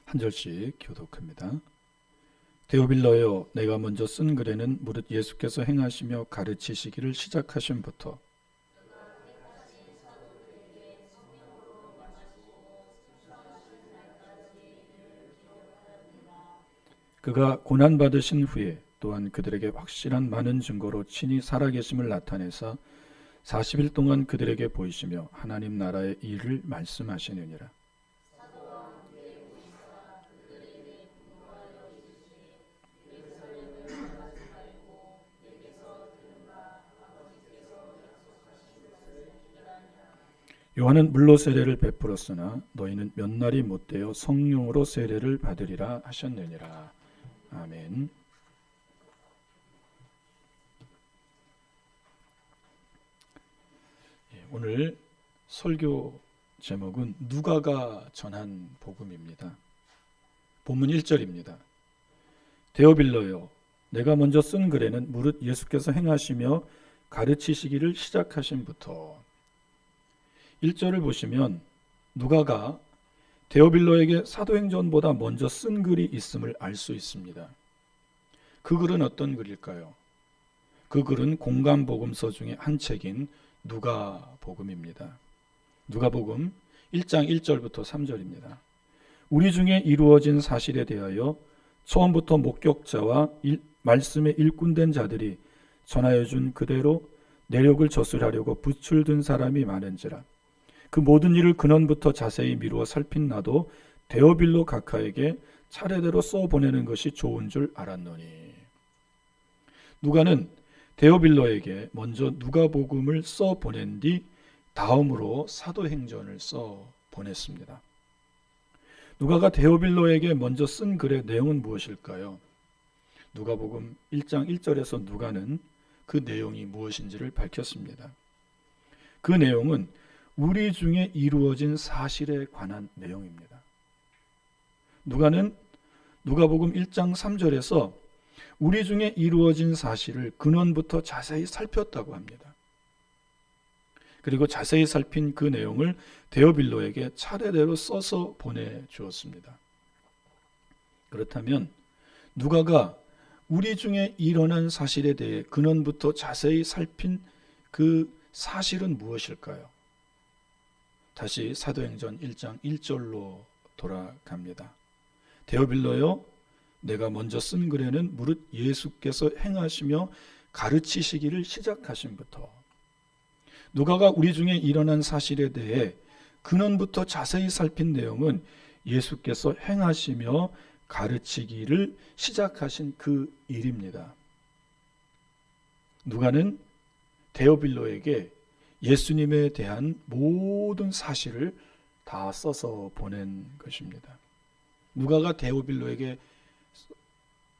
한 절씩 교독합니다. 데오빌러여, 내가 먼저 쓴 글에는 무릇 예수께서 행하시며 가르치시기를 시작하심부터 그가 고난받으신 후에 또한 그들에게 확실한 많은 증거로 친히 살아계심을 나타내사 40일 동안 그들에게 보이시며 하나님 나라의 일을 말씀하시느니라. 요한은 물로 세례를 베풀었으나 너희는 몇 날이 못되어 성령으로 세례를 받으리라 하셨느니라. 아멘. 오늘 설교 제목은 누가가 전한 복음입니다. 본문 1절입니다. 데오빌러여, 내가 먼저 쓴 글에는 무릇 예수께서 행하시며 가르치시기를 시작하심부터. 1절을 보시면 누가가 데오빌로에게 사도행전보다 먼저 쓴 글이 있음을 알 수 있습니다. 그 글은 어떤 글일까요? 그 글은 공간복음서 중에 한 책인 누가복음입니다. 누가복음 1장 1절부터 3절입니다. 우리 중에 이루어진 사실에 대하여 처음부터 목격자와 말씀에 일꾼된 자들이 전하여 준 그대로 내력을 저술하려고 붓을 든 사람이 많은지라. 그 모든 일을 근원부터 자세히 미루어 살핀 나도 데오빌로 각하에게 차례대로 써보내는 것이 좋은 줄 알았노니. 누가는 데오빌로에게 먼저 누가복음을 써보낸 뒤 다음으로 사도행전을 써보냈습니다. 누가가 데오빌로에게 먼저 쓴 글의 내용은 무엇일까요? 누가복음 1장 1절에서 누가는 그 내용이 무엇인지를 밝혔습니다. 그 내용은 우리 중에 이루어진 사실에 관한 내용입니다. 누가는 누가복음 1장 3절에서 우리 중에 이루어진 사실을 근원부터 자세히 살폈다고 합니다. 그리고 자세히 살핀 그 내용을 데오빌로에게 차례대로 써서 보내주었습니다. 그렇다면 누가가 우리 중에 일어난 사실에 대해 근원부터 자세히 살핀 그 사실은 무엇일까요? 다시 사도행전 1장 1절로 돌아갑니다. 데오빌로여, 내가 먼저 쓴 글에는 무릇 예수께서 행하시며 가르치시기를 시작하심부터. 누가가 우리 중에 일어난 사실에 대해 근원부터 자세히 살핀 내용은 예수께서 행하시며 가르치기를 시작하신 그 일입니다. 누가는 데오빌로에게 예수님에 대한 모든 사실을 다 써서 보낸 것입니다. 누가가 데오빌로에게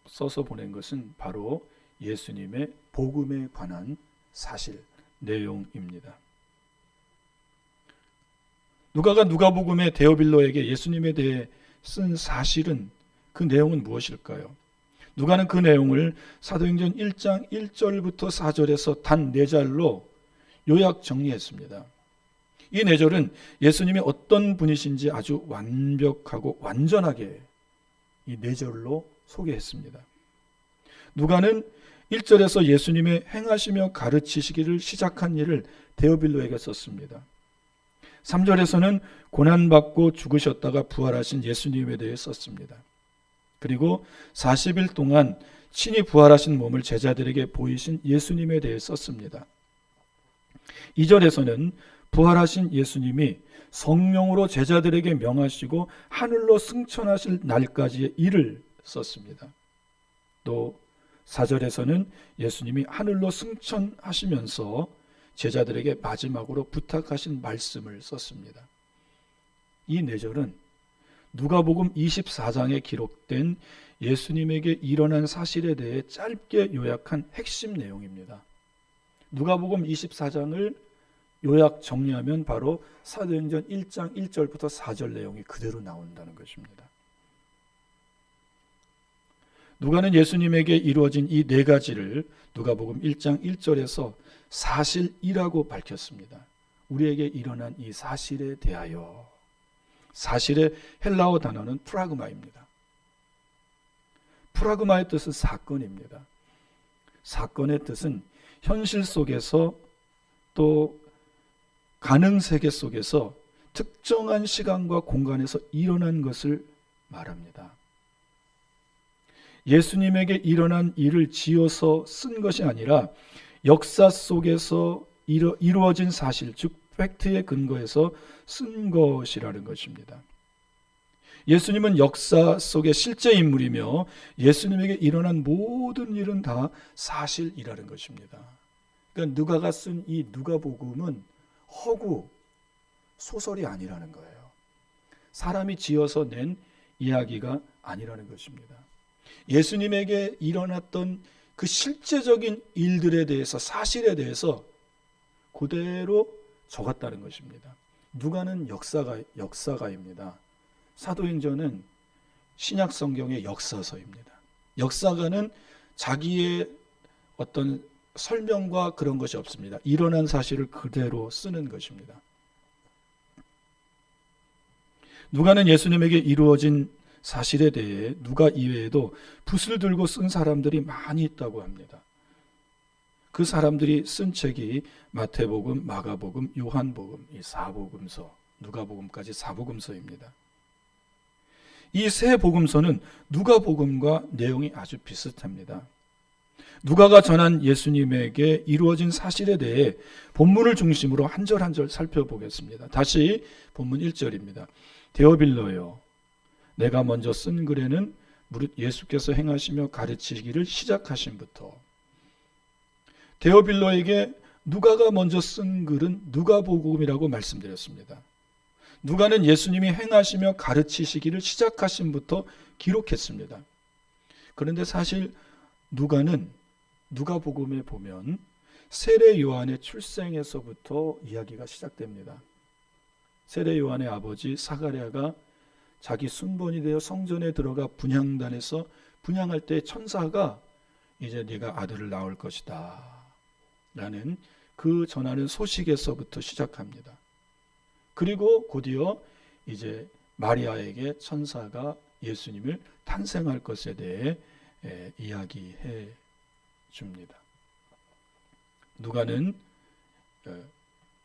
써서 보낸 것은 바로 예수님의 복음에 관한 사실, 내용입니다. 누가가 누가복음에 데오빌로에게 예수님에 대해 쓴 사실은 그 내용은 무엇일까요? 누가는 그 내용을 사도행전 1장 1절부터 4절에서 단 4절로 요약 정리했습니다. 이 4절은 예수님이 어떤 분이신지 아주 완벽하고 완전하게 이 4절로 소개했습니다. 누가는 1절에서 예수님의 행하시며 가르치시기를 시작한 일을 데오빌로에게 썼습니다. 3절에서는 고난받고 죽으셨다가 부활하신 예수님에 대해 썼습니다. 그리고 40일 동안 친히 부활하신 몸을 제자들에게 보이신 예수님에 대해 썼습니다. 2절에서는 부활하신 예수님이 성령으로 제자들에게 명하시고 하늘로 승천하실 날까지의 일을 썼습니다. 또 4절에서는 예수님이 하늘로 승천하시면서 제자들에게 마지막으로 부탁하신 말씀을 썼습니다. 이 4절은 누가복음 24장에 기록된 예수님에게 일어난 사실에 대해 짧게 요약한 핵심 내용입니다. 누가복음 24장을 요약 정리하면 바로 사도행전 1장 1절부터 4절 내용이 그대로 나온다는 것입니다. 누가는 예수님에게 이루어진 이 4가지를 누가복음 1장 1절에서 사실이라고 밝혔습니다. 우리에게 일어난 이 사실에 대하여 사실의 헬라어 단어는 프라그마입니다. 프라그마의 뜻은 사건입니다. 사건의 뜻은 현실 속에서 또 가능 세계 속에서 특정한 시간과 공간에서 일어난 것을 말합니다. 예수님에게 일어난 일을 지어서 쓴 것이 아니라 역사 속에서 이루어진 사실, 즉 팩트에 근거해서 쓴 것이라는 것입니다. 예수님은 역사 속의 실제 인물이며 예수님에게 일어난 모든 일은 다 사실이라는 것입니다. 그러니까 누가가 쓴 이 누가복음은 허구, 소설이 아니라는 거예요. 사람이 지어서 낸 이야기가 아니라는 것입니다. 예수님에게 일어났던 그 실제적인 일들에 대해서, 사실에 대해서 그대로 적었다는 것입니다. 누가는 역사가입니다. 사도행전은 신약 성경의 역사서입니다. 역사가는 자기의 어떤 설명과 그런 것이 없습니다. 일어난 사실을 그대로 쓰는 것입니다. 누가는 예수님에게 이루어진 사실에 대해 누가 이외에도 붓을 들고 쓴 사람들이 많이 있다고 합니다. 그 사람들이 쓴 책이 마태복음, 마가복음, 요한복음, 이 사복음서, 누가복음까지 사복음서입니다. 이 세 복음서는 누가복음과 내용이 아주 비슷합니다. 누가가 전한 예수님에게 이루어진 사실에 대해 본문을 중심으로 한 절 한 절 살펴보겠습니다. 다시 본문 1절입니다. 데오빌로여, 내가 먼저 쓴 글에는 무릇 예수께서 행하시며 가르치기를 시작하심부터. 데오빌로에게 누가가 먼저 쓴 글은 누가복음이라고 말씀드렸습니다. 누가는 예수님이 행하시며 가르치시기를 시작하심부터 기록했습니다. 그런데 사실 누가는 누가복음에 보면 세례 요한의 출생에서부터 이야기가 시작됩니다. 세례 요한의 아버지 사가랴가 자기 순번이 되어 성전에 들어가 분향단에서 분향할 때 천사가 이제 네가 아들을 낳을 것이다 라는 그 전하는 소식에서부터 시작합니다. 그리고 곧이어 이제 마리아에게 천사가 예수님을 탄생할 것에 대해 이야기해 줍니다. 누가는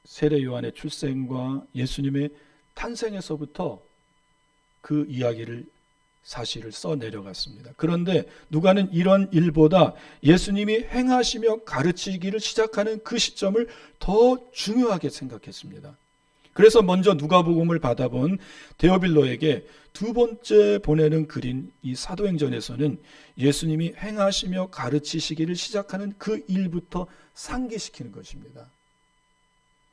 세례 요한의 출생과 예수님의 탄생에서부터 그 이야기를 사실을 써 내려갔습니다. 그런데 누가는 이런 일보다 예수님이 행하시며 가르치기를 시작하는 그 시점을 더 중요하게 생각했습니다. 그래서 먼저 누가복음을 받아본 데오빌로에게 두 번째 보내는 글인 이 사도행전에서는 예수님이 행하시며 가르치시기를 시작하는 그 일부터 상기시키는 것입니다.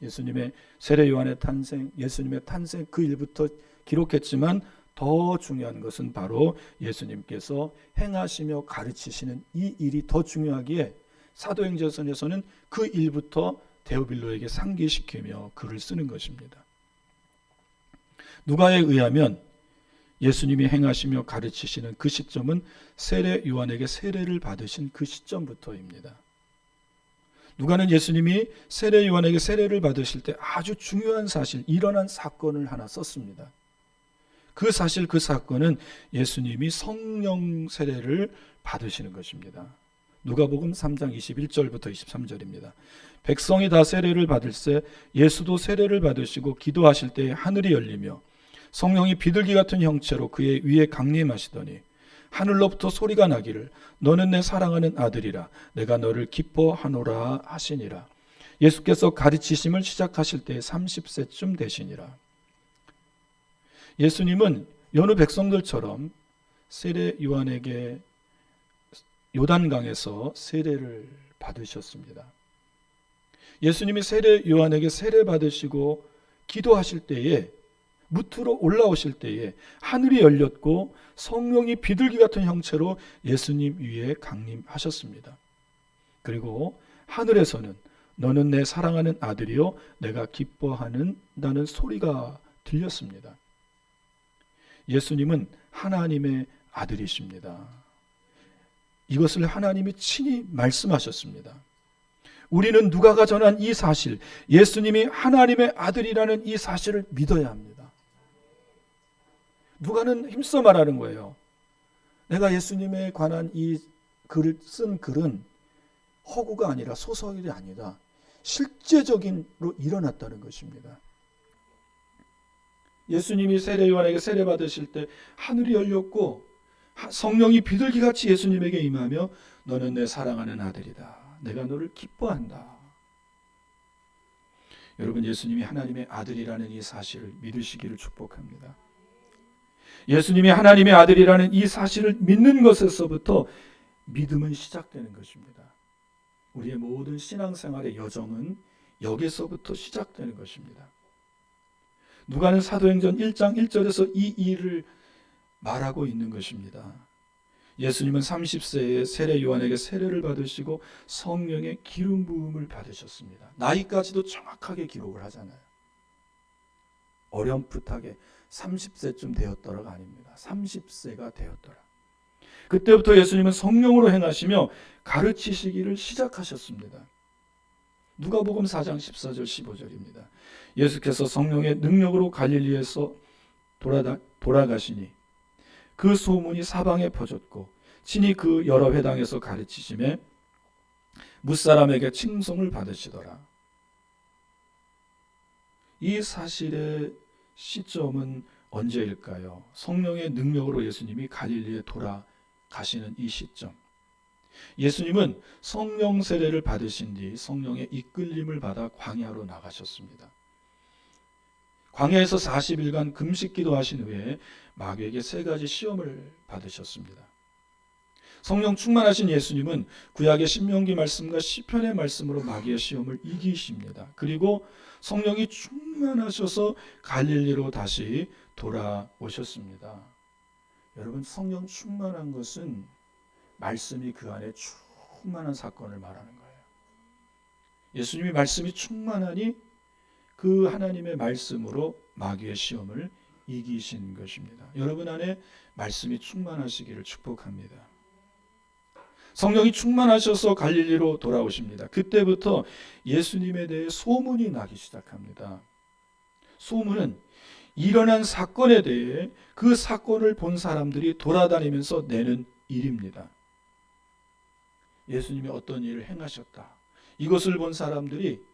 예수님의 세례 요한의 탄생, 예수님의 탄생 그 일부터 기록했지만 더 중요한 것은 바로 예수님께서 행하시며 가르치시는 이 일이 더 중요하기에 사도행전에서는 그 일부터 데오빌로에게 상기시키며 글을 쓰는 것입니다. 누가에 의하면 예수님이 행하시며 가르치시는 그 시점은 세례 요한에게 세례를 받으신 그 시점부터입니다. 누가는 예수님이 세례 요한에게 세례를 받으실 때 아주 중요한 사실, 일어난 사건을 하나 썼습니다. 그 사실, 그 사건은 예수님이 성령 세례를 받으시는 것입니다. 누가복음 3장 21절부터 23절입니다. 백성이 다 세례를 받을새 예수도 세례를 받으시고 기도하실 때에 하늘이 열리며 성령이 비둘기 같은 형체로 그의 위에 강림하시더니 하늘로부터 소리가 나기를 너는 내 사랑하는 아들이라 내가 너를 기뻐하노라 하시니라. 예수께서 가르치심을 시작하실 때에 30세쯤 되시니라. 예수님은 여느 백성들처럼 세례 요한에게 요단강에서 세례를 받으셨습니다. 예수님이 세례 요한에게 세례 받으시고 기도하실 때에 무트로 올라오실 때에 하늘이 열렸고 성령이 비둘기 같은 형체로 예수님 위에 강림하셨습니다. 그리고 하늘에서는 너는 내 사랑하는 아들이요 내가 기뻐하는다는 소리가 들렸습니다. 예수님은 하나님의 아들이십니다. 이것을 하나님이 친히 말씀하셨습니다. 우리는 누가가 전한 이 사실, 예수님이 하나님의 아들이라는 이 사실을 믿어야 합니다. 누가는 힘써 말하는 거예요. 내가 예수님에 관한 이 글을 쓴 글은 허구가 아니라 소설이 아니다. 실제적인로 일어났다는 것입니다. 예수님이 세례 요한에게 세례 받으실 때 하늘이 열렸고 성령이 비둘기같이 예수님에게 임하며 너는 내 사랑하는 아들이다. 내가 너를 기뻐한다. 여러분, 예수님이 하나님의 아들이라는 이 사실을 믿으시기를 축복합니다. 예수님이 하나님의 아들이라는 이 사실을 믿는 것에서부터 믿음은 시작되는 것입니다. 우리의 모든 신앙생활의 여정은 여기서부터 시작되는 것입니다. 누가는 사도행전 1장 1절에서 이 일을 말하고 있는 것입니다. 예수님은 30세에 세례 요한에게 세례를 받으시고 성령의 기름 부음을 받으셨습니다. 나이까지도 정확하게 기록을 하잖아요. 어렴풋하게 30세쯤 되었더라가 아닙니다. 30세가 되었더라. 그때부터 예수님은 성령으로 행하시며 가르치시기를 시작하셨습니다. 누가복음 4장 14절 15절입니다. 예수께서 성령의 능력으로 갈릴리에서 돌아가시니 그 소문이 사방에 퍼졌고 친히 그 여러 회당에서 가르치심에 무사람에게 칭송을 받으시더라. 이 사실의 시점은 언제일까요? 성령의 능력으로 예수님이 갈릴리에 돌아가시는 이 시점. 예수님은 성령 세례를 받으신 뒤 성령의 이끌림을 받아 광야로 나가셨습니다. 광야에서 40일간 금식 기도하신 후에 마귀에게 3가지 시험을 받으셨습니다. 성령 충만하신 예수님은 구약의 신명기 말씀과 시편의 말씀으로 마귀의 시험을 이기십니다. 그리고 성령이 충만하셔서 갈릴리로 다시 돌아오셨습니다. 여러분, 성령 충만한 것은 말씀이 그 안에 충만한 사건을 말하는 거예요. 예수님이 말씀이 충만하니 그 하나님의 말씀으로 마귀의 시험을 이기신 것입니다. 여러분 안에 말씀이 충만하시기를 축복합니다. 성령이 충만하셔서 갈릴리로 돌아오십니다. 그때부터 예수님에 대해 소문이 나기 시작합니다. 소문은 일어난 사건에 대해 그 사건을 본 사람들이 돌아다니면서 내는 일입니다. 예수님이 어떤 일을 행하셨다. 이것을 본 사람들이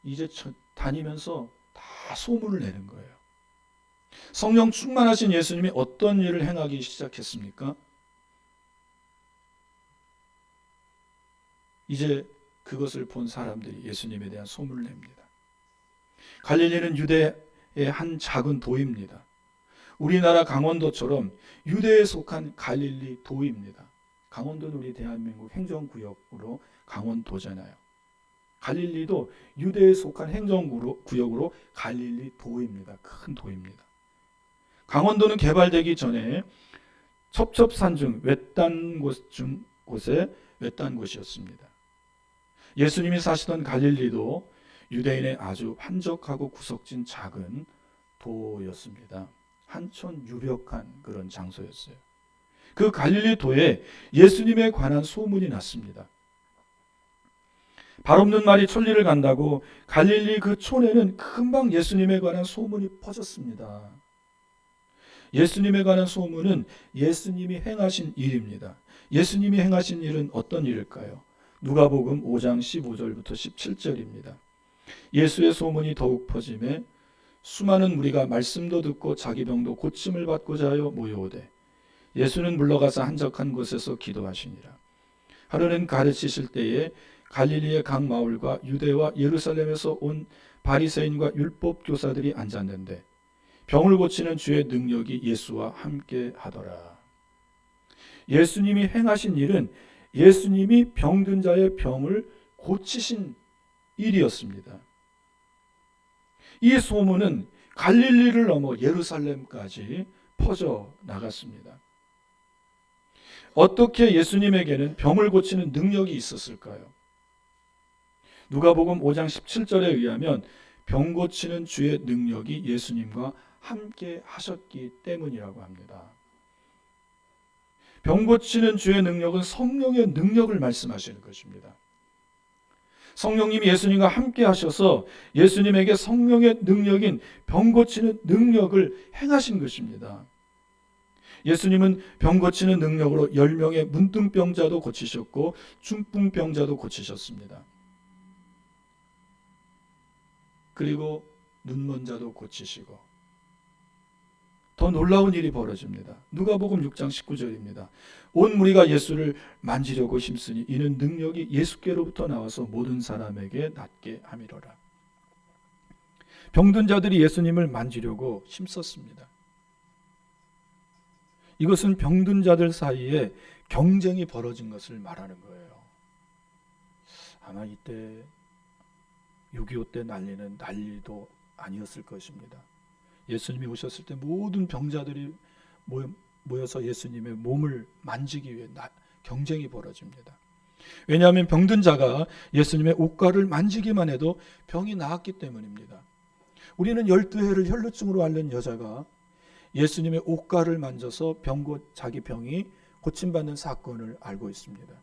이제 다니면서 다 소문을 내는 거예요. 성령 충만하신 예수님이 어떤 일을 행하기 시작했습니까? 이제 그것을 본 사람들이 예수님에 대한 소문을 냅니다. 갈릴리는 유대의 한 작은 도입니다. 우리나라 강원도처럼 유대에 속한 갈릴리 도입니다. 강원도는 우리 대한민국 행정구역으로 강원도잖아요. 갈릴리도 유대에 속한 행정구역으로 갈릴리 도입니다. 큰 도입니다. 강원도는 개발되기 전에 첩첩산중 외딴 곳에 외딴 곳이었습니다. 예수님이 사시던 갈릴리도 유대인의 아주 한적하고 구석진 작은 도였습니다. 한촌 유벽한 그런 장소였어요. 그 갈릴리 도에 예수님에 관한 소문이 났습니다. 발 없는 말이 천리를 간다고 갈릴리 그 촌에는 금방 예수님에 관한 소문이 퍼졌습니다. 예수님에 관한 소문은 예수님이 행하신 일입니다. 예수님이 행하신 일은 어떤 일일까요? 누가복음 5장 15절부터 17절입니다. 예수의 소문이 더욱 퍼짐에 수많은 무리가 말씀도 듣고 자기 병도 고침을 받고자 하여 모여오되 예수는 물러가서 한적한 곳에서 기도하시니라. 하루는 가르치실 때에 갈릴리의 각 마을과 유대와 예루살렘에서 온 바리새인과 율법 교사들이 앉았는데 병을 고치는 주의 능력이 예수와 함께 하더라. 예수님이 행하신 일은 예수님이 병든 자의 병을 고치신 일이었습니다. 이 소문은 갈릴리를 넘어 예루살렘까지 퍼져 나갔습니다. 어떻게 예수님에게는 병을 고치는 능력이 있었을까요? 누가복음 5장 17절에 의하면 병 고치는 주의 능력이 예수님과 함께 하셨기 때문이라고 합니다. 병 고치는 주의 능력은 성령의 능력을 말씀하시는 것입니다. 성령님이 예수님과 함께 하셔서 예수님에게 성령의 능력인 병 고치는 능력을 행하신 것입니다. 예수님은 병 고치는 능력으로 10명의 문둥병자도 고치셨고 중풍병자도 고치셨습니다. 그리고 눈먼 자도 고치시고, 더 놀라운 일이 벌어집니다. 누가복음 6장 19절입니다. 온 무리가 예수를 만지려고 힘쓰니 이는 능력이 예수께로부터 나와서 모든 사람에게 낫게 함이로라. 병든 자들이 예수님을 만지려고 힘썼습니다. 이것은 병든 자들 사이에 경쟁이 벌어진 것을 말하는 거예요. 아마 이때 6.25 때 난리도 아니었을 것입니다. 예수님이 오셨을 때 모든 병자들이 모여서 예수님의 몸을 만지기 위해 경쟁이 벌어집니다. 왜냐하면 병든 자가 예수님의 옷가를 만지기만 해도 병이 나았기 때문입니다. 우리는 12해를 혈루증으로 앓는 여자가 예수님의 옷가를 만져서 자기 병이 고침받는 사건을 알고 있습니다.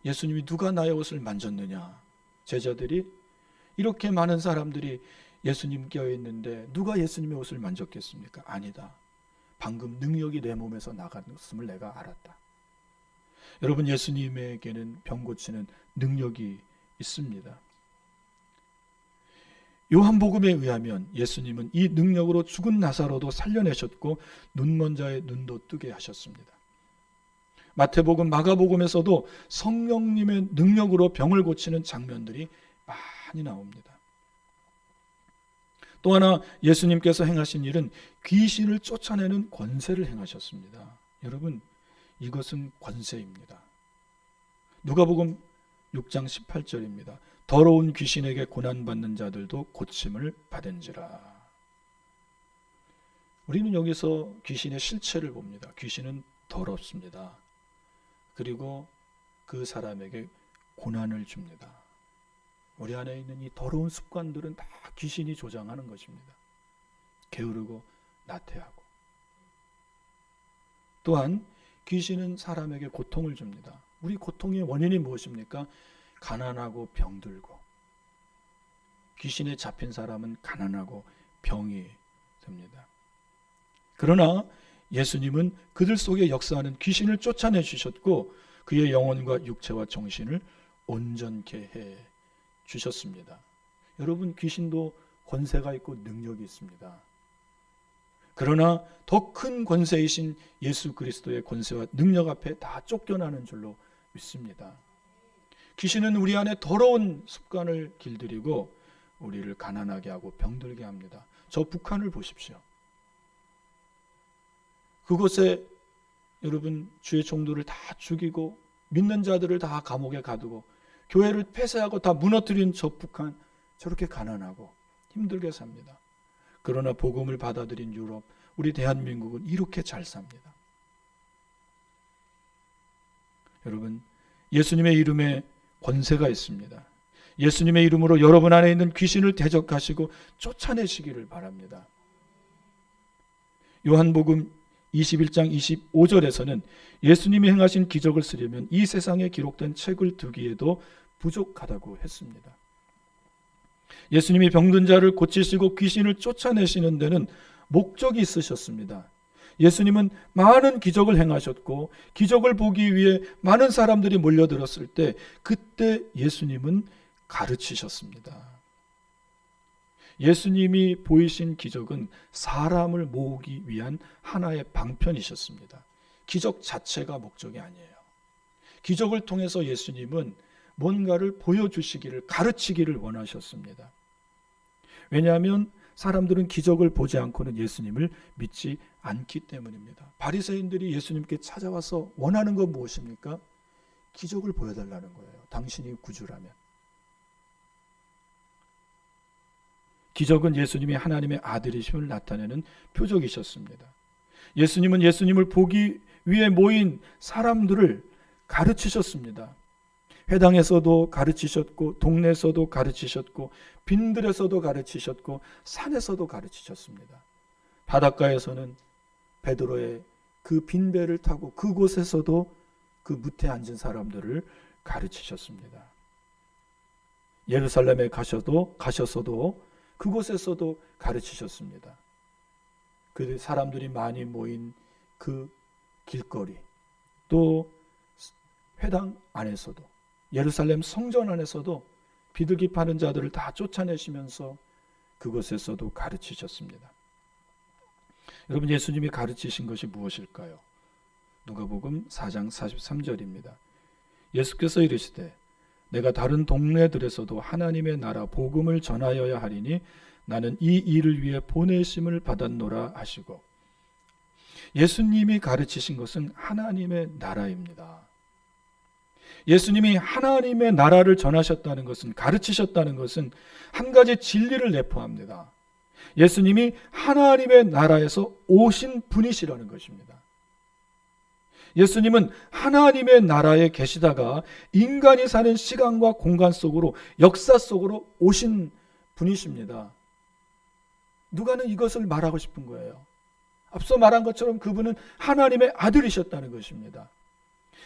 예수님이 누가 나의 옷을 만졌느냐? 제자들이, 이렇게 많은 사람들이 예수님 껴있는데 누가 예수님의 옷을 만졌겠습니까? 아니다. 방금 능력이 내 몸에서 나갔음을 내가 알았다. 여러분, 예수님에게는 병 고치는 능력이 있습니다. 요한복음에 의하면 예수님은 이 능력으로 죽은 나사로도 살려내셨고 눈먼 자의 눈도 뜨게 하셨습니다. 마태복음, 마가복음에서도 성령님의 능력으로 병을 고치는 장면들이 많이 나옵니다. 또 하나 예수님께서 행하신 일은 귀신을 쫓아내는 권세를 행하셨습니다. 여러분, 이것은 권세입니다. 누가복음 6장 18절입니다. 더러운 귀신에게 고난받는 자들도 고침을 받은지라. 우리는 여기서 귀신의 실체를 봅니다. 귀신은 더럽습니다. 그리고 그 사람에게 고난을 줍니다. 우리 안에 있는 이 더러운 습관들은 다 귀신이 조장하는 것입니다. 게으르고 나태하고. 또한 귀신은 사람에게 고통을 줍니다. 우리 고통의 원인이 무엇입니까? 가난하고 병들고. 귀신에 잡힌 사람은 가난하고 병이 듭니다. 그러나 예수님은 그들 속에 역사하는 귀신을 쫓아내 주셨고 그의 영혼과 육체와 정신을 온전케 해 주셨습니다. 여러분, 귀신도 권세가 있고 능력이 있습니다. 그러나 더 큰 권세이신 예수 그리스도의 권세와 능력 앞에 다 쫓겨나는 줄로 믿습니다. 귀신은 우리 안에 더러운 습관을 길들이고 우리를 가난하게 하고 병들게 합니다. 저 북한을 보십시오. 그곳에 여러분, 주의 종도를 다 죽이고 믿는 자들을 다 감옥에 가두고 교회를 폐쇄하고 다 무너뜨린 저 북한, 저렇게 가난하고 힘들게 삽니다. 그러나 복음을 받아들인 유럽, 우리 대한민국은 이렇게 잘 삽니다. 여러분, 예수님의 이름에 권세가 있습니다. 예수님의 이름으로 여러분 안에 있는 귀신을 대적하시고 쫓아내시기를 바랍니다. 요한복음 21장 25절에서는 예수님이 행하신 기적을 쓰려면 이 세상에 기록된 책을 두기에도 부족하다고 했습니다. 예수님이 병든 자를 고치시고 귀신을 쫓아내시는 데는 목적이 있으셨습니다. 예수님은 많은 기적을 행하셨고 기적을 보기 위해 많은 사람들이 몰려들었을 때 그때 예수님은 가르치셨습니다. 예수님이 보이신 기적은 사람을 모으기 위한 하나의 방편이셨습니다. 기적 자체가 목적이 아니에요. 기적을 통해서 예수님은 뭔가를 보여주시기를, 가르치기를 원하셨습니다. 왜냐하면 사람들은 기적을 보지 않고는 예수님을 믿지 않기 때문입니다. 바리새인들이 예수님께 찾아와서 원하는 건 무엇입니까? 기적을 보여달라는 거예요. 당신이 구주라면. 기적은 예수님이 하나님의 아들이심을 나타내는 표적이셨습니다. 예수님은 예수님을 보기 위해 모인 사람들을 가르치셨습니다. 회당에서도 가르치셨고 동네에서도 가르치셨고 빈들에서도 가르치셨고 산에서도 가르치셨습니다. 바닷가에서는 베드로의 그 빈배를 타고 그곳에서도 그 무태에 앉은 사람들을 가르치셨습니다. 예루살렘에 가셔서도 그곳에서도 가르치셨습니다. 그 사람들이 많이 모인 그 길거리, 또 회당 안에서도, 예루살렘 성전 안에서도 비둘기 파는 자들을 다 쫓아내시면서 그곳에서도 가르치셨습니다. 여러분, 예수님이 가르치신 것이 무엇일까요? 누가복음 4장 43절입니다. 예수께서 이르시되 내가 다른 동네들에서도 하나님의 나라 복음을 전하여야 하리니 나는 이 일을 위해 보내심을 받았노라 하시고, 예수님이 가르치신 것은 하나님의 나라입니다. 예수님이 하나님의 나라를 전하셨다는 것은, 가르치셨다는 것은 한 가지 진리를 내포합니다. 예수님이 하나님의 나라에서 오신 분이시라는 것입니다. 예수님은 하나님의 나라에 계시다가 인간이 사는 시간과 공간 속으로, 역사 속으로 오신 분이십니다. 누가는 이것을 말하고 싶은 거예요. 앞서 말한 것처럼 그분은 하나님의 아들이셨다는 것입니다.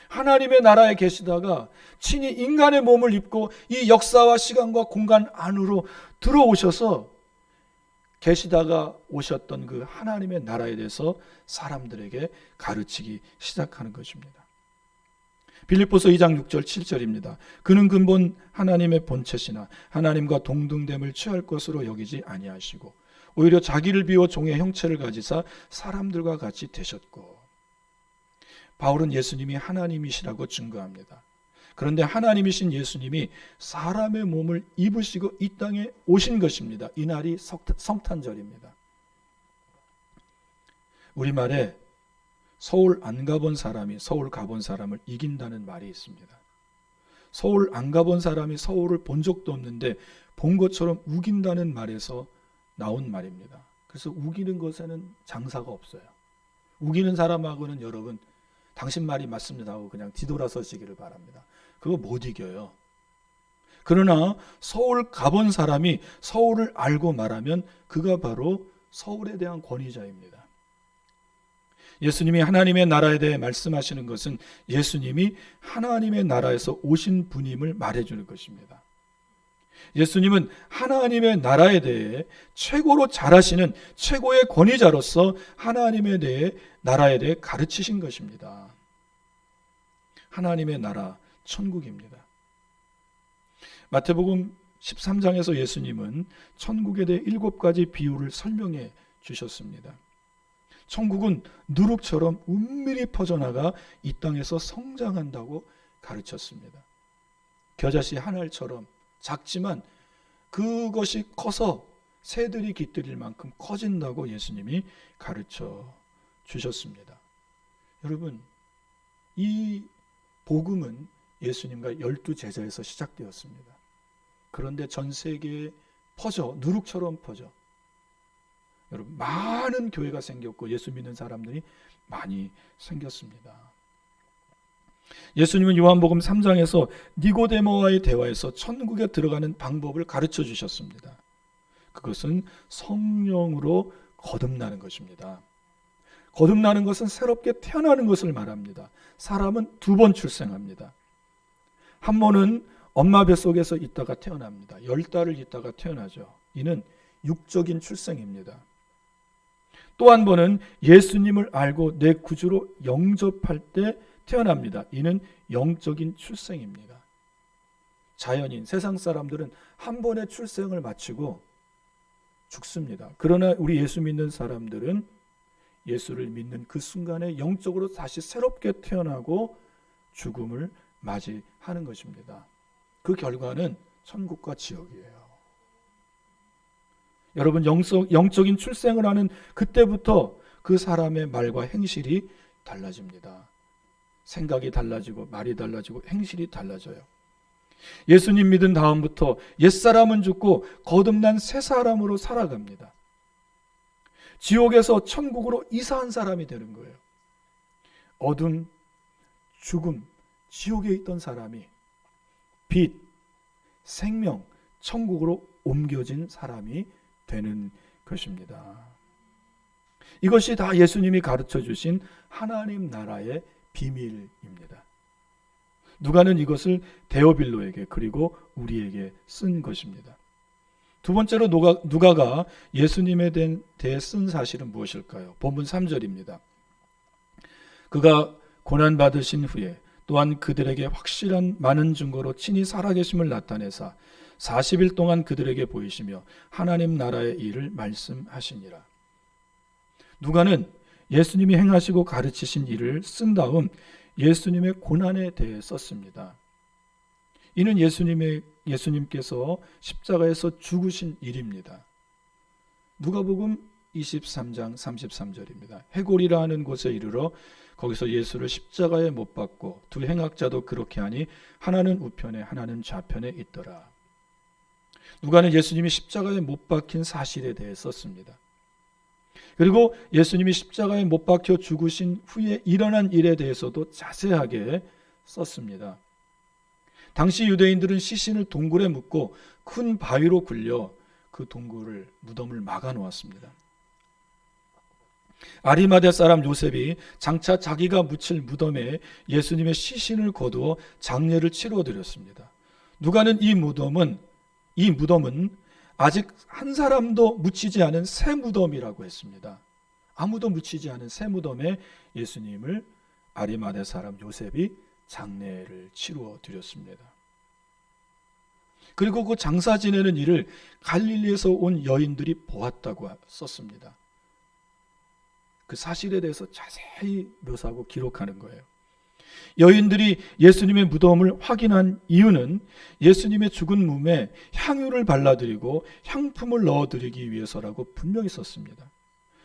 하나님의 나라에 계시다가 친히 인간의 몸을 입고 이 역사와 시간과 공간 안으로 들어오셔서 계시다가 오셨던 그 하나님의 나라에 대해서 사람들에게 가르치기 시작하는 것입니다. 빌립보서 2장 6절 7절입니다. 그는 근본 하나님의 본체시나 하나님과 동등됨을 취할 것으로 여기지 아니하시고 오히려 자기를 비워 종의 형체를 가지사 사람들과 같이 되셨고. 바울은 예수님이 하나님이시라고 증거합니다. 그런데 하나님이신 예수님이 사람의 몸을 입으시고 이 땅에 오신 것입니다. 이날이 성탄절입니다. 우리말에 서울 안 가본 사람이 서울 가본 사람을 이긴다는 말이 있습니다. 서울 안 가본 사람이 서울을 본 적도 없는데 본 것처럼 우긴다는 말에서 나온 말입니다. 그래서 우기는 것에는 장사가 없어요. 우기는 사람하고는 여러분, 당신 말이 맞습니다 하고 그냥 뒤돌아서시기를 바랍니다. 그거 못 이겨요. 그러나 서울 가본 사람이 서울을 알고 말하면 그가 바로 서울에 대한 권위자입니다. 예수님이 하나님의 나라에 대해 말씀하시는 것은 예수님이 하나님의 나라에서 오신 분임을 말해주는 것입니다. 예수님은 하나님의 나라에 대해 최고로 잘하시는 최고의 권위자로서 하나님에 대해, 나라에 대해 가르치신 것입니다. 하나님의 나라, 천국입니다. 마태복음 13장에서 예수님은 천국에 대해 7가지 비유를 설명해 주셨습니다. 천국은 누룩처럼 은밀히 퍼져나가 이 땅에서 성장한다고 가르쳤습니다. 겨자씨 한 알처럼 작지만 그것이 커서 새들이 깃들일 만큼 커진다고 예수님이 가르쳐 주셨습니다. 여러분, 이 복음은 예수님과 12제자에서 시작되었습니다. 그런데 전 세계에 퍼져, 누룩처럼 퍼져. 여러분, 많은 교회가 생겼고 예수 믿는 사람들이 많이 생겼습니다. 예수님은 요한복음 3장에서 니고데모와의 대화에서 천국에 들어가는 방법을 가르쳐 주셨습니다. 그것은 성령으로 거듭나는 것입니다. 거듭나는 것은 새롭게 태어나는 것을 말합니다. 사람은 2번 출생합니다. 한 번은 엄마 뱃속에서 있다가 태어납니다. 10달을 있다가 태어나죠. 이는 육적인 출생입니다. 또 한 번은 예수님을 알고 내 구주로 영접할 때 태어납니다. 이는 영적인 출생입니다. 자연인, 세상 사람들은 한 번의 출생을 마치고 죽습니다. 그러나 우리 예수 믿는 사람들은 예수를 믿는 그 순간에 영적으로 다시 새롭게 태어나고 죽음을 맞이하는 것입니다. 그 결과는 천국과 지옥이에요. 여러분, 영적인 출생을 하는 그때부터 그 사람의 말과 행실이 달라집니다. 생각이 달라지고 말이 달라지고 행실이 달라져요. 예수님 믿은 다음부터 옛사람은 죽고 거듭난 새 사람으로 살아갑니다. 지옥에서 천국으로 이사한 사람이 되는 거예요. 어둠, 죽음, 지옥에 있던 사람이 빛, 생명, 천국으로 옮겨진 사람이 되는 것입니다. 이것이 다 예수님이 가르쳐 주신 하나님 나라의 비밀입니다. 누가는 이것을 데오빌로에게 그리고 우리에게 쓴 것입니다. 두 번째로 누가가 예수님에 대해 쓴 사실은 무엇일까요? 본문 3절입니다. 그가 고난받으신 후에 또한 그들에게 확실한 많은 증거로 친히 살아계심을 나타내사 40일 동안 그들에게 보이시며 하나님 나라의 일을 말씀하시니라. 누가는 예수님이 행하시고 가르치신 일을 쓴 다음 예수님의 고난에 대해 썼습니다. 이는 예수님께서 십자가에서 죽으신 일입니다. 누가복음 23장 33절입니다. 해골이라 하는 곳에 이르러 거기서 예수를 십자가에 못 박고 두 행악자도 그렇게 하니 하나는 우편에 하나는 좌편에 있더라. 누가는 예수님이 십자가에 못 박힌 사실에 대해 썼습니다. 그리고 예수님이 십자가에 못 박혀 죽으신 후에 일어난 일에 대해서도 자세하게 썼습니다. 당시 유대인들은 시신을 동굴에 묻고 큰 바위로 굴려 그 무덤을 막아 놓았습니다. 아리마대 사람 요셉이 장차 자기가 묻힐 무덤에 예수님의 시신을 거두어 장례를 치러드렸습니다. 누가는 이 무덤은 아직 한 사람도 묻히지 않은 새 무덤이라고 했습니다. 아무도 묻히지 않은 새 무덤에 예수님을 아리마대 사람 요셉이 장례를 치루어 드렸습니다. 그리고 그 장사 지내는 일을 갈릴리에서 온 여인들이 보았다고 썼습니다. 그 사실에 대해서 자세히 묘사하고 기록하는 거예요. 여인들이 예수님의 무덤을 확인한 이유는 예수님의 죽은 몸에 향유를 발라드리고 향품을 넣어드리기 위해서라고 분명히 썼습니다.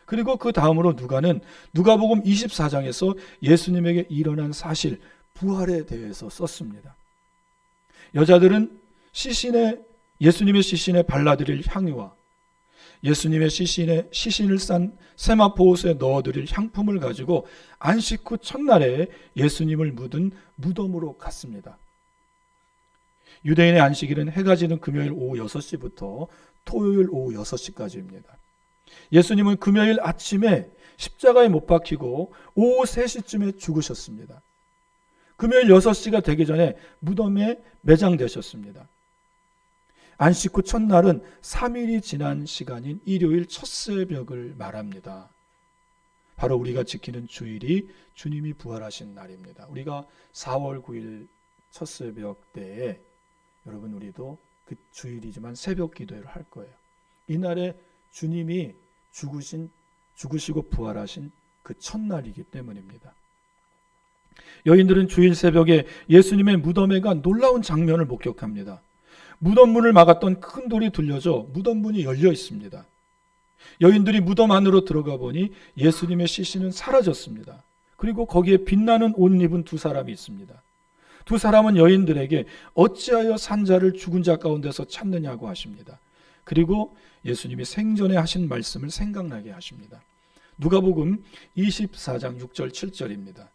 그리고 그 다음으로 누가는 누가복음 24장에서 예수님에게 일어난 사실, 부활에 대해서 썼습니다. 여자들은 예수님의 시신에 발라드릴 향유와 예수님의 시신을 싼 세마포옷에 넣어드릴 향품을 가지고 안식 후 첫날에 예수님을 묻은 무덤으로 갔습니다. 유대인의 안식일은 해가 지는 금요일 오후 6시부터 토요일 오후 6시까지입니다. 예수님은 금요일 아침에 십자가에 못 박히고 오후 3시쯤에 죽으셨습니다. 금요일 6시가 되기 전에 무덤에 매장되셨습니다. 안식 후 첫날은 3일이 지난 시간인 일요일 첫 새벽을 말합니다. 바로 우리가 지키는 주일이 주님이 부활하신 날입니다. 우리가 4월 9일 첫 새벽 때에 여러분 우리도 그 주일이지만 새벽 기도회를 할 거예요. 이날에 주님이 죽으시고 부활하신 그 첫날이기 때문입니다. 여인들은 주일 새벽에 예수님의 무덤에 가 놀라운 장면을 목격합니다. 무덤 문을 막았던 큰 돌이 둘려져 무덤 문이 열려 있습니다. 여인들이 무덤 안으로 들어가 보니 예수님의 시신은 사라졌습니다. 그리고 거기에 빛나는 옷 입은 두 사람이 있습니다. 두 사람은 여인들에게 어찌하여 산자를 죽은 자 가운데서 찾느냐고 하십니다. 그리고 예수님이 생전에 하신 말씀을 생각나게 하십니다. 누가복음 24장 6절 7절입니다.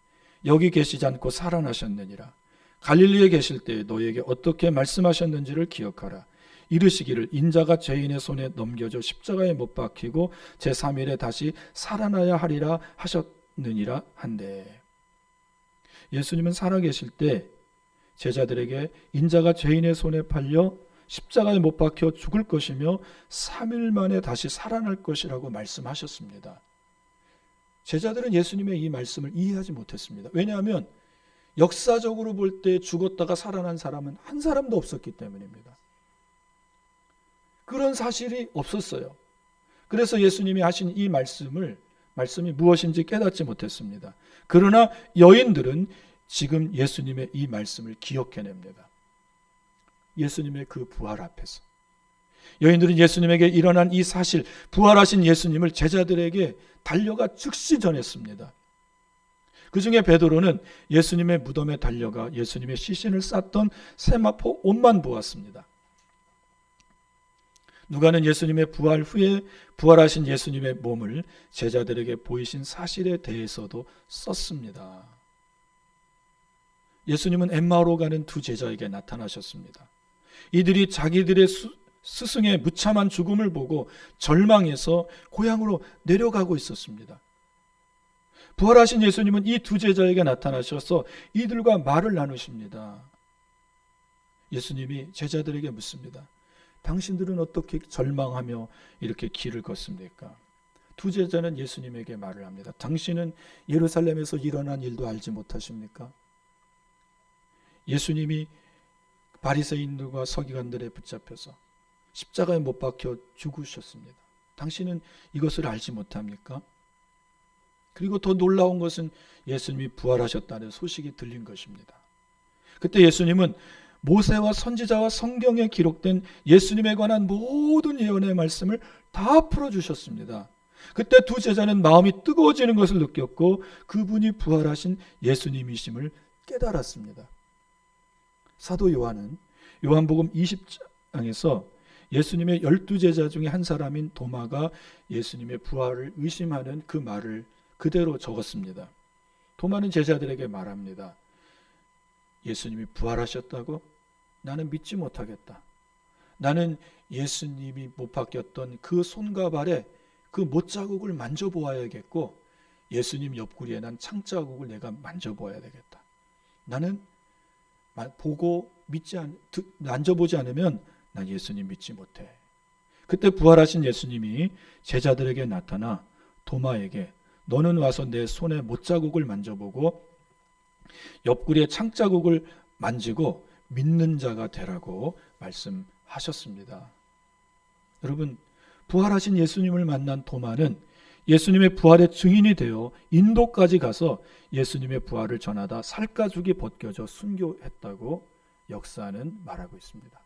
여기 계시지 않고 살아나셨느니라. 갈릴리에 계실 때 너에게 어떻게 말씀하셨는지를 기억하라. 이르시기를 인자가 죄인의 손에 넘겨져 십자가에 못 박히고 제3일에 다시 살아나야 하리라 하셨느니라 한데, 예수님은 살아계실 때 제자들에게 인자가 죄인의 손에 팔려 십자가에 못 박혀 죽을 것이며 3일 만에 다시 살아날 것이라고 말씀하셨습니다. 제자들은 예수님의 이 말씀을 이해하지 못했습니다. 왜냐하면 역사적으로 볼 때 죽었다가 살아난 사람은 한 사람도 없었기 때문입니다. 그런 사실이 없었어요. 그래서 예수님이 하신 이 말씀이 무엇인지 깨닫지 못했습니다. 그러나 여인들은 지금 예수님의 이 말씀을 기억해냅니다. 예수님의 그 부활 앞에서 여인들은 예수님에게 일어난 이 사실, 부활하신 예수님을 제자들에게 달려가 즉시 전했습니다. 그 중에 베드로는 예수님의 무덤에 달려가 예수님의 시신을 쌌던 세마포 옷만 보았습니다. 누가는 예수님의 부활 후에 부활하신 예수님의 몸을 제자들에게 보이신 사실에 대해서도 썼습니다. 예수님은 엠마오로 가는 두 제자에게 나타나셨습니다. 이들이 자기들의 스승의 무참한 죽음을 보고 절망해서 고향으로 내려가고 있었습니다. 부활하신 예수님은 이 두 제자에게 나타나셔서 이들과 말을 나누십니다. 예수님이 제자들에게 묻습니다. 당신들은 어떻게 절망하며 이렇게 길을 걷습니까? 두 제자는 예수님에게 말을 합니다. 당신은 예루살렘에서 일어난 일도 알지 못하십니까? 예수님이 바리새인들과 서기관들에 붙잡혀서 십자가에 못 박혀 죽으셨습니다. 당신은 이것을 알지 못합니까? 그리고 더 놀라운 것은 예수님이 부활하셨다는 소식이 들린 것입니다. 그때 예수님은 모세와 선지자와 성경에 기록된 예수님에 관한 모든 예언의 말씀을 다 풀어주셨습니다. 그때 두 제자는 마음이 뜨거워지는 것을 느꼈고 그분이 부활하신 예수님이심을 깨달았습니다. 사도 요한은 요한복음 20장에서 예수님의 12제자 중에 한 사람인 도마가 예수님의 부활을 의심하는 그 말을 그대로 적었습니다. 도마는 제자들에게 말합니다. 예수님이 부활하셨다고? 나는 믿지 못하겠다. 나는 예수님이 못 박혔던 그 손과 발에 그 못자국을 만져보아야겠고 예수님 옆구리에 난 창자국을 내가 만져보아야 되겠다. 나는 보고 만져보지 않으면 난 예수님 믿지 못해. 그때 부활하신 예수님이 제자들에게 나타나 도마에게 너는 와서 내 손에 못자국을 만져보고 옆구리에 창자국을 만지고 믿는 자가 되라고 말씀하셨습니다. 여러분, 부활하신 예수님을 만난 도마는 예수님의 부활의 증인이 되어 인도까지 가서 예수님의 부활을 전하다 살가죽이 벗겨져 순교했다고 역사는 말하고 있습니다.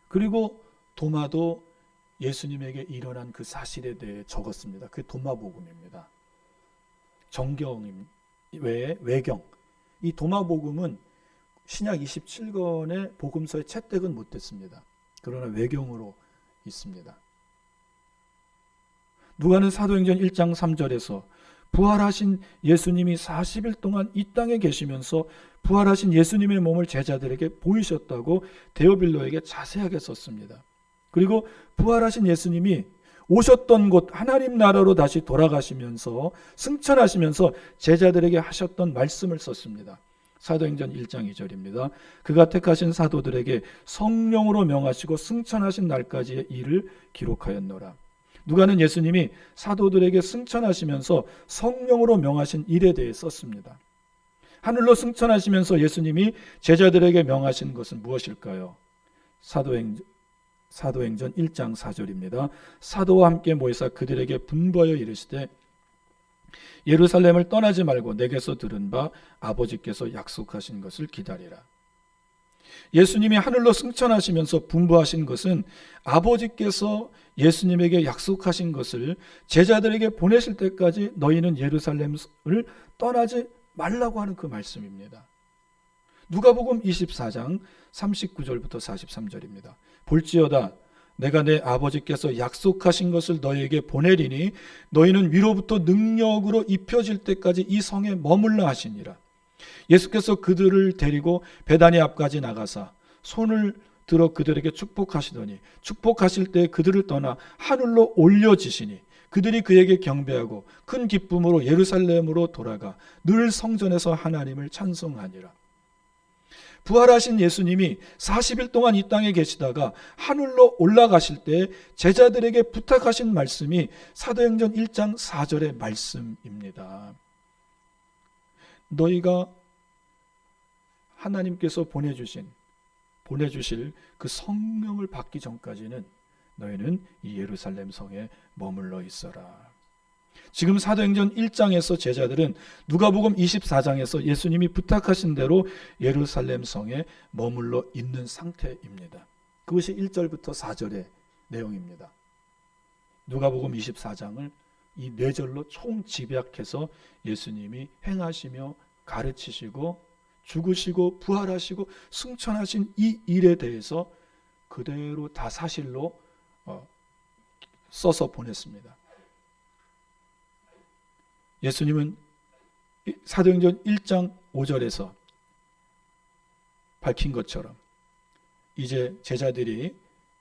그리고 도마도 예수님에게 일어난 그 사실에 대해 적었습니다. 그게 도마복음입니다. 정경 외에 외경. 이 도마복음은 신약 27권의 복음서에 채택은 못됐습니다. 그러나 외경으로 있습니다. 누가는 사도행전 1장 3절에서 부활하신 예수님이 40일 동안 이 땅에 계시면서 부활하신 예수님의 몸을 제자들에게 보이셨다고 데오빌로에게 자세하게 썼습니다. 그리고 부활하신 예수님이 오셨던 곳 하나님 나라로 다시 돌아가시면서 승천하시면서 제자들에게 하셨던 말씀을 썼습니다. 사도행전 1장 2절입니다. 그가 택하신 사도들에게 성령으로 명하시고 승천하신 날까지의 일을 기록하였노라. 누가는 예수님이 사도들에게 승천하시면서 성령으로 명하신 일에 대해 썼습니다. 하늘로 승천하시면서 예수님이 제자들에게 명하신 것은 무엇일까요? 사도행전 1장 4절입니다. 사도와 함께 모이사 그들에게 분부하여 이르시되 예루살렘을 떠나지 말고 내게서 들은 바 아버지께서 약속하신 것을 기다리라. 예수님이 하늘로 승천하시면서 분부하신 것은 아버지께서 예수님에게 약속하신 것을 제자들에게 보내실 때까지 너희는 예루살렘을 떠나지 말라고 하는 그 말씀입니다. 누가복음 24장 39절부터 43절입니다. 볼지어다 내가 내 아버지께서 약속하신 것을 너희에게 보내리니 너희는 위로부터 능력으로 입혀질 때까지 이 성에 머물라 하시니라. 예수께서 그들을 데리고 베다니 앞까지 나가사 손을 들어 그들에게 축복하시더니 축복하실 때 그들을 떠나 하늘로 올려지시니 그들이 그에게 경배하고 큰 기쁨으로 예루살렘으로 돌아가 늘 성전에서 하나님을 찬송하니라. 부활하신 예수님이 40일 동안 이 땅에 계시다가 하늘로 올라가실 때 제자들에게 부탁하신 말씀이 사도행전 1장 4절의 말씀입니다. 너희가 하나님께서 보내주실 그 성령을 받기 전까지는 너희는 이 예루살렘 성에 머물러 있어라. 지금 사도행전 1장에서 제자들은 누가복음 24장에서 예수님이 부탁하신 대로 예루살렘 성에 머물러 있는 상태입니다. 그것이 1절부터 4절의 내용입니다. 누가복음 24장을 이 4절로 총 집약해서 예수님이 행하시며 가르치시고 죽으시고 부활하시고 승천하신 이 일에 대해서 그대로 다 사실로 써서 보냈습니다. 예수님은 사도행전 1장 5절에서 밝힌 것처럼 이제 제자들이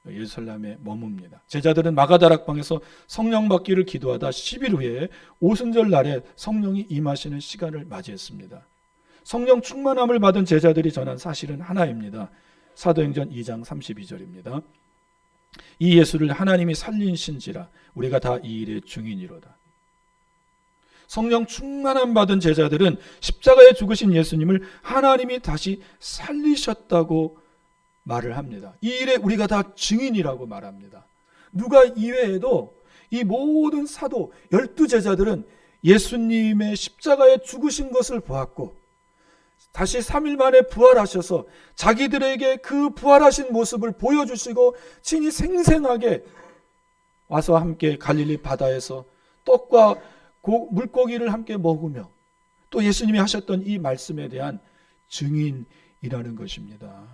예루살렘에 머뭅니다. 제자들은 마가다락방에서 성령 받기를 기도하다 10일 후에 오순절 날에 성령이 임하시는 시간을 맞이했습니다. 성령 충만함을 받은 제자들이 전한 사실은 하나입니다. 사도행전 2장 32절입니다. 이 예수를 하나님이 살리신지라 우리가 다 이 일의 증인이로다. 성령 충만함 받은 제자들은 십자가에 죽으신 예수님을 하나님이 다시 살리셨다고 말을 합니다. 이 일에 우리가 다 증인이라고 말합니다. 누가 이외에도 이 모든 사도 12제자들은 예수님의 십자가에 죽으신 것을 보았고 다시 3일 만에 부활하셔서 자기들에게 그 부활하신 모습을 보여주시고 친히 생생하게 와서 함께 갈릴리 바다에서 떡과 물고기를 함께 먹으며 또 예수님이 하셨던 이 말씀에 대한 증인이라는 것입니다.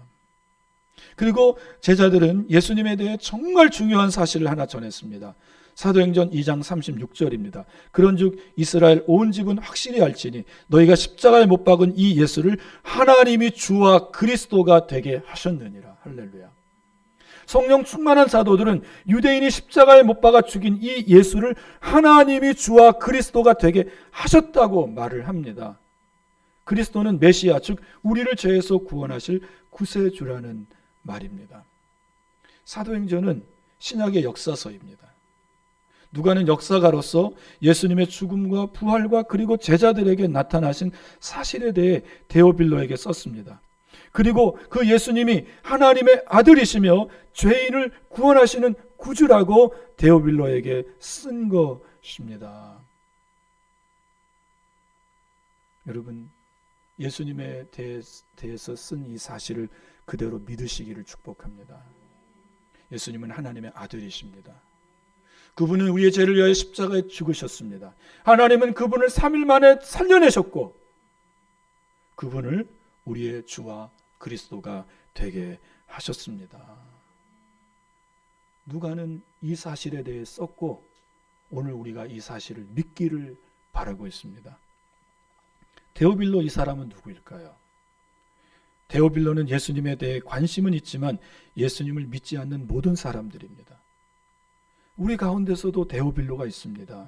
그리고 제자들은 예수님에 대해 정말 중요한 사실을 하나 전했습니다. 사도행전 2장 36절입니다. 그런즉 이스라엘 온 집은 확실히 알지니 너희가 십자가에 못 박은 이 예수를 하나님이 주와 그리스도가 되게 하셨느니라. 할렐루야. 성령 충만한 사도들은 유대인이 십자가에 못 박아 죽인 이 예수를 하나님이 주와 그리스도가 되게 하셨다고 말을 합니다. 그리스도는 메시아, 즉 우리를 죄에서 구원하실 구세주라는 말입니다. 사도행전은 신약의 역사서입니다. 누가는 역사가로서 예수님의 죽음과 부활과 그리고 제자들에게 나타나신 사실에 대해 데오빌로에게 썼습니다. 그리고 그 예수님이 하나님의 아들이시며 죄인을 구원하시는 구주라고 데오빌로에게 쓴 것입니다. 여러분, 예수님에 대해서 쓴 이 사실을 그대로 믿으시기를 축복합니다. 예수님은 하나님의 아들이십니다. 그분은 우리의 죄를 위하여 십자가에 죽으셨습니다. 하나님은 그분을 3일 만에 살려내셨고 그분을 우리의 주와 그리스도가 되게 하셨습니다. 누가는 이 사실에 대해 썼고 오늘 우리가 이 사실을 믿기를 바라고 있습니다. 데오빌로 이 사람은 누구일까요? 데오빌로는 예수님에 대해 관심은 있지만 예수님을 믿지 않는 모든 사람들입니다. 우리 가운데서도 데오빌로가 있습니다.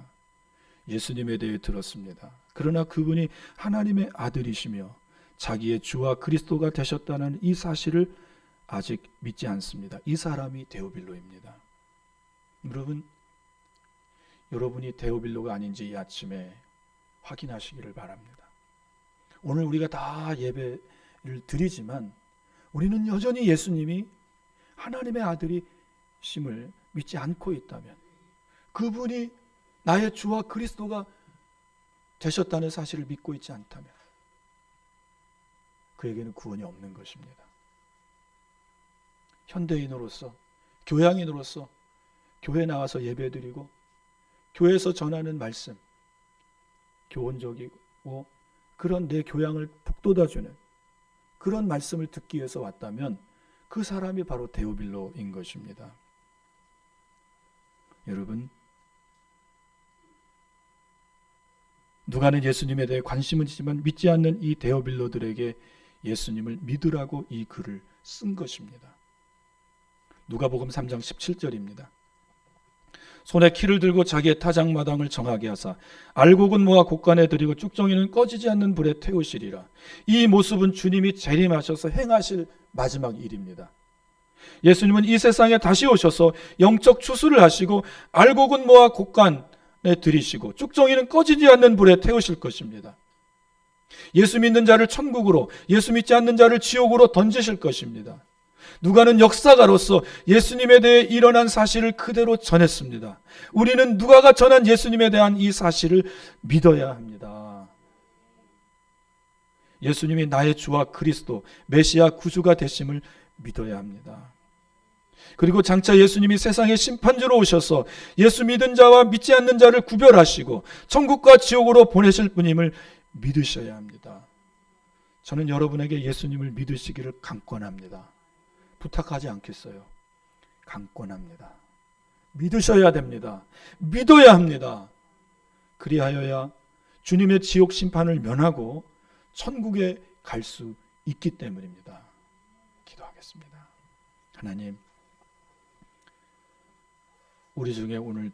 예수님에 대해 들었습니다. 그러나 그분이 하나님의 아들이시며 자기의 주와 그리스도가 되셨다는 이 사실을 아직 믿지 않습니다. 이 사람이 데오빌로입니다. 여러분이 데오빌로가 아닌지 이 아침에 확인하시기를 바랍니다. 오늘 우리가 다 예배를 드리지만 우리는 여전히 예수님이 하나님의 아들이심을 믿지 않고 있다면, 그분이 나의 주와 그리스도가 되셨다는 사실을 믿고 있지 않다면 그에게는 구원이 없는 것입니다. 현대인으로서, 교양인으로서 교회 나와서 예배드리고 교회에서 전하는 말씀, 교훈적이고 그런 내 교양을 북돋아주는 그런 말씀을 듣기 위해서 왔다면 그 사람이 바로 데오빌로인 것입니다. 여러분, 누가는 예수님에 대해 관심은 있지만 믿지 않는 이 데오빌로들에게 예수님을 믿으라고 이 글을 쓴 것입니다. 누가복음 3장 17절입니다. 손에 키를 들고 자기의 타작마당을 정하게 하사 알곡은 모아 곡간에 들이고 쭉정이는 꺼지지 않는 불에 태우시리라. 이 모습은 주님이 재림하셔서 행하실 마지막 일입니다. 예수님은 이 세상에 다시 오셔서 영적 추수를 하시고 알곡은 모아 곡간에 들이시고 쭉정이는 꺼지지 않는 불에 태우실 것입니다. 예수 믿는 자를 천국으로, 예수 믿지 않는 자를 지옥으로 던지실 것입니다. 누가는 역사가로서 예수님에 대해 일어난 사실을 그대로 전했습니다. 우리는 누가가 전한 예수님에 대한 이 사실을 믿어야 합니다. 예수님이 나의 주와 그리스도, 메시아 구주가 되심을 믿어야 합니다. 그리고 장차 예수님이 세상의 심판주로 오셔서 예수 믿은 자와 믿지 않는 자를 구별하시고 천국과 지옥으로 보내실 분임을 믿으셔야 합니다. 저는 여러분에게 예수님을 믿으시기를 강권합니다. 부탁하지 않겠어요. 강권합니다. 믿으셔야 됩니다. 믿어야 합니다. 그리하여야 주님의 지옥 심판을 면하고 천국에 갈 수 있기 때문입니다. 기도하겠습니다. 하나님, 우리 중에 오늘